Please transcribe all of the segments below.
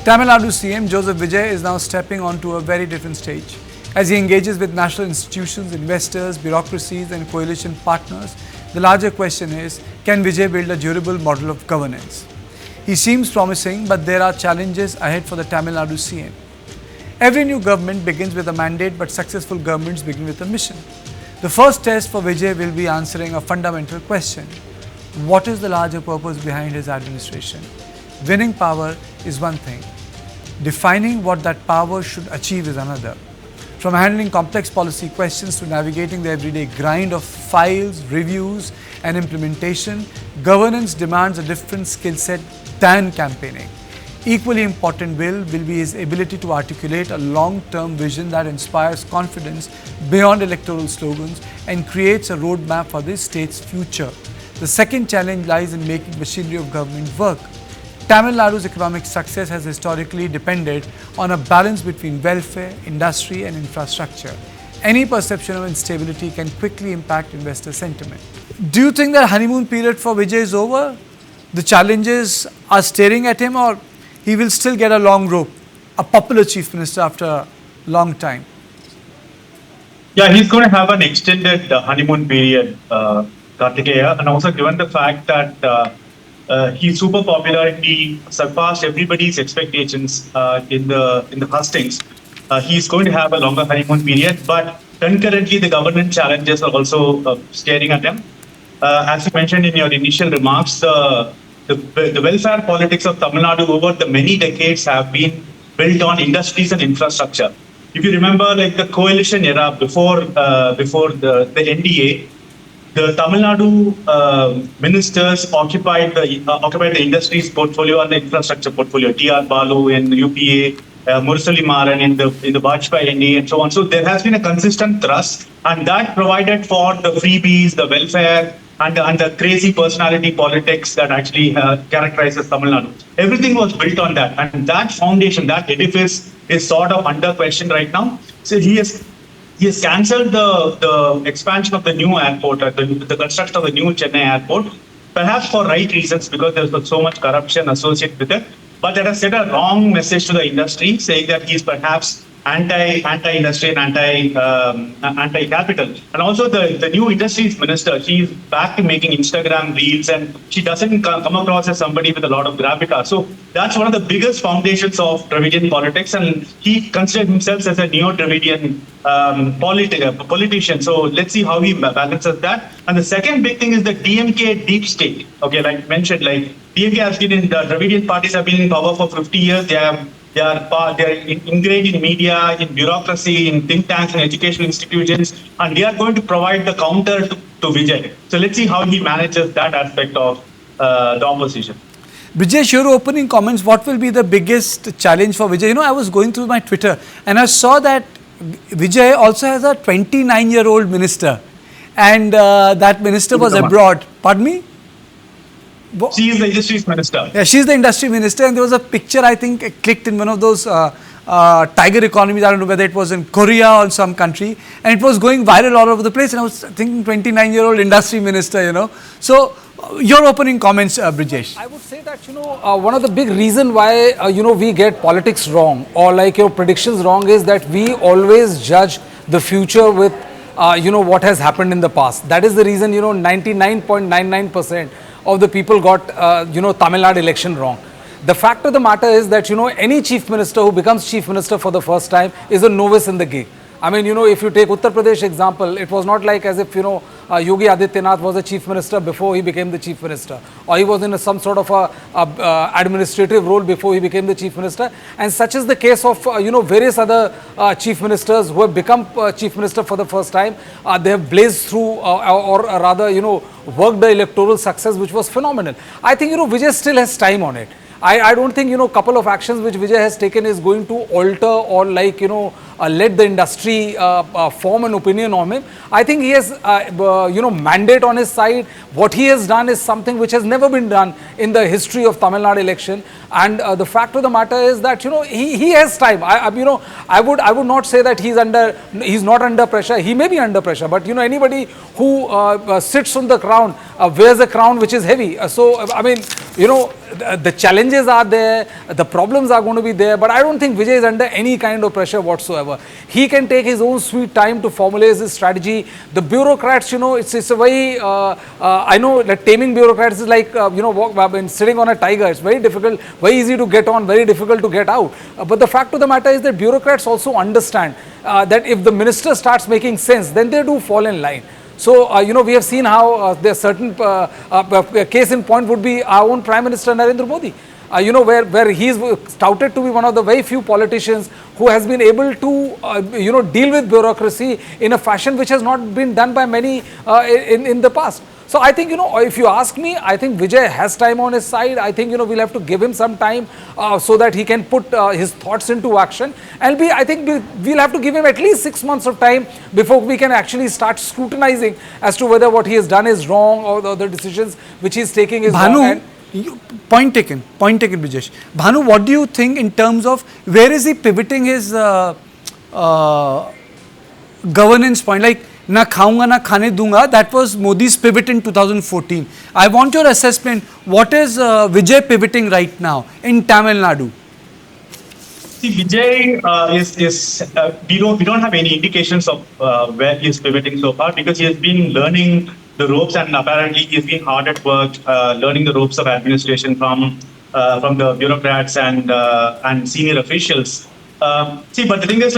Tamil Nadu CM Joseph Vijay is now stepping onto a very different stage. As he engages with national institutions, investors, bureaucracies and coalition partners, the larger question is, can Vijay build a durable model of governance? He seems promising, but there are challenges ahead for the Tamil Nadu CM. Every new government begins with a mandate, but successful governments begin with a mission. The first test for Vijay will be answering a fundamental question. What is the larger purpose behind his administration? Winning power is one thing. Defining what that power should achieve is another. From handling complex policy questions to navigating the everyday grind of files, reviews and implementation, governance demands a different skill set than campaigning. Equally important will be his ability to articulate a long-term vision that inspires confidence beyond electoral slogans and creates a roadmap for this state's future. The second challenge lies in making machinery of government work. Tamil Nadu's economic success has historically depended on a balance between welfare, industry and infrastructure. Any perception of instability can quickly impact investor sentiment. Do you think that honeymoon period for Vijay is over? The challenges are staring at him, or he will still get a long rope, a popular chief minister after a long time? Yeah, he's going to have an extended honeymoon period, Kartikeya, and also given the fact that he's super popular and he surpassed everybody's expectations in the hustings. He's going to have a longer honeymoon period, but concurrently the government challenges are also staring at him. As you mentioned in your initial remarks, the welfare politics of Tamil Nadu over the many decades have been built on industries and infrastructure. If you remember, like the coalition era before the NDA, the Tamil Nadu ministers occupied the industries portfolio and the infrastructure portfolio. T.R. Balu in UPA, Mursali Maran in the Vajpayee NDA, and so on. So there has been a consistent thrust, and that provided for the freebies, the welfare, and the crazy personality politics that actually characterizes Tamil Nadu. Everything was built on that, and that foundation, that edifice, is sort of under question right now. So he has cancelled the expansion of the new airport, the construction of the new Chennai airport, perhaps for right reasons, because there was so much corruption associated with it. But that has sent a wrong message to the industry, saying that he's perhaps anti-industry and anti-capital. And also the new industries minister, she's back to making Instagram reels, and she doesn't come across as somebody with a lot of gravitas. So that's one of the biggest foundations of Dravidian politics, and he considers himself as a neo-Dravidian politician. So let's see how he balances that. And the second big thing is the DMK deep state. Okay, like mentioned, like DMK has been in, the Dravidian parties have been in power for 50 years. They are ingrained in media, in bureaucracy, in think tanks and educational institutions, and they are going to provide the counter to Vijay. So let's see how he manages that aspect of the opposition. Brijesh, your opening comments, what will be the biggest challenge for Vijay? You know, I was going through my Twitter and I saw that Vijay also has a 29-year-old minister, and that minister was abroad. Pardon me? She is the industries minister. Yeah, she's the industry minister, and there was a picture, I think, clicked in one of those tiger economies. I don't know whether it was in Korea or some country, and it was going viral all over the place. And I was thinking, 29-year-old industry minister, you know. So, your opening comments, Brijesh. I would say that, you know, one of the big reason why, we get politics wrong, or like your predictions wrong, is that we always judge the future with, what has happened in the past. That is the reason, 99.99% of the people got, Tamil Nadu election wrong. The fact of the matter is that, any chief minister who becomes chief minister for the first time is a novice in the game. I mean, if you take Uttar Pradesh example, it was not like as if, Yogi Adityanath was a chief minister before he became the chief minister, or he was in some sort of a administrative role before he became the chief minister. And such is the case of, various other chief ministers who have become chief minister for the first time. They have blazed through, or rather, worked the electoral success, which was phenomenal. I think, Vijay still has time on it. I don't think, couple of actions which Vijay has taken is going to alter or let the industry form an opinion on him. I think he has, mandate on his side. What he has done is something which has never been done in the history of Tamil Nadu election. And the fact of the matter is that, he has time. I would not say that he's not under pressure. He may be under pressure, but anybody who sits on the crown wears a crown which is heavy. The challenges are there, the problems are going to be there, but I don't think Vijay is under any kind of pressure whatsoever. He can take his own sweet time to formulate his strategy. The bureaucrats, it's a very, I know that taming bureaucrats is like, sitting on a tiger. It's very difficult, very easy to get on, very difficult to get out. But the fact of the matter is that bureaucrats also understand that if the minister starts making sense, then they do fall in line. So, we have seen how there are certain, case in point would be our own Prime Minister Narendra Modi, where he is touted to be one of the very few politicians who has been able to, deal with bureaucracy in a fashion which has not been done by many in the past. So, I think, if you ask me, I think Vijay has time on his side. I think, we'll have to give him some time so that he can put his thoughts into action. And I think we'll have to give him at least 6 months of time before we can actually start scrutinizing as to whether what he has done is wrong or the decisions which he is taking is wrong. Point taken, Brijesh. Bhanu, what do you think in terms of where is he pivoting his governance point? Like, na khaunga na khane dunga, that was Modi's pivot in 2014. I want your assessment. What is Vijay pivoting right now in Tamil Nadu? See, Vijay we don't have any indications of where he is pivoting so far, because he has been learning the ropes, and apparently he has been hard at work learning the ropes of administration from the bureaucrats and senior officials. But the thing is,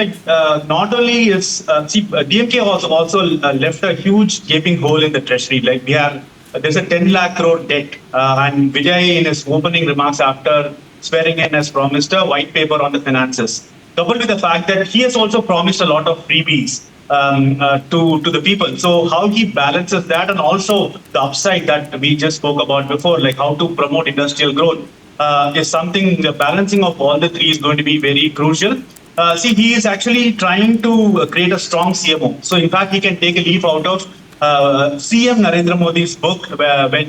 not only is DMK also left a huge gaping hole in the treasury. Like, there's a 10 lakh crore debt, and Vijay, in his opening remarks after swearing in, has promised a white paper on the finances, coupled with the fact that he has also promised a lot of freebies to the people. So how he balances that, and also the upside that we just spoke about before, like how to promote industrial growth, is something, the balancing of all the three is going to be very crucial. He is actually trying to create a strong CMO. So in fact, he can take a leaf out of CM Narendra Modi's book when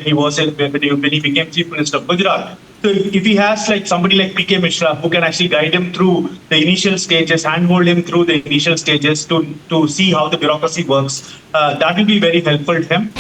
he became Chief Minister of Gujarat. So if he has somebody like PK Mishra who can actually guide him through the initial stages, handhold him through the initial stages to see how the bureaucracy works, that will be very helpful to him.